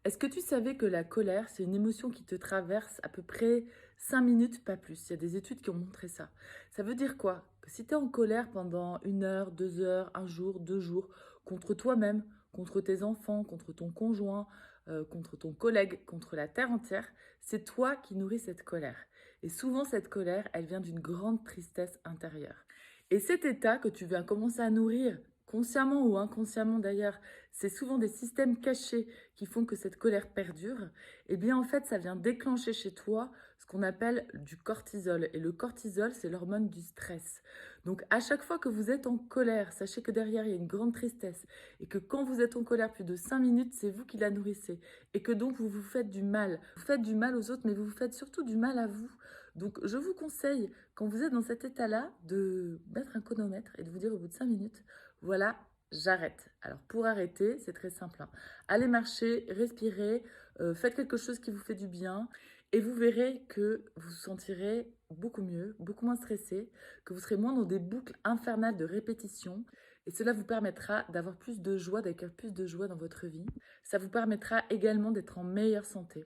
Est-ce que tu savais que la colère, c'est une émotion qui te traverse à peu près 5 minutes, pas plus? Il y a des études qui ont montré ça. Ça veut dire quoi? Que si tu es en colère pendant 1 heure, 2 heures, un jour, 2 jours, contre toi-même, contre tes enfants, contre ton conjoint, contre ton collègue, contre la terre entière, c'est toi qui nourris cette colère. Et souvent, cette colère, elle vient d'une grande tristesse intérieure. Et cet état que tu viens commencer à nourrir, consciemment ou inconsciemment d'ailleurs, c'est souvent des systèmes cachés qui font que cette colère perdure, eh bien en fait, ça vient déclencher chez toi ce qu'on appelle du cortisol. Et le cortisol, c'est l'hormone du stress. Donc à chaque fois que vous êtes en colère, sachez que derrière, il y a une grande tristesse. Et que quand vous êtes en colère plus de 5 minutes, c'est vous qui la nourrissez. Et que donc vous vous faites du mal. Vous faites du mal aux autres, mais vous vous faites surtout du mal à vous. Donc je vous conseille, quand vous êtes dans cet état-là, de mettre un chronomètre et de vous dire au bout de 5 minutes, voilà, j'arrête. Alors pour arrêter, c'est très simple, hein. Allez marcher, respirez, faites quelque chose qui vous fait du bien et vous verrez que vous vous sentirez beaucoup mieux, beaucoup moins stressé, que vous serez moins dans des boucles infernales de répétition et cela vous permettra d'avoir plus de joie, d'accueillir plus de joie dans votre vie. Ça vous permettra également d'être en meilleure santé.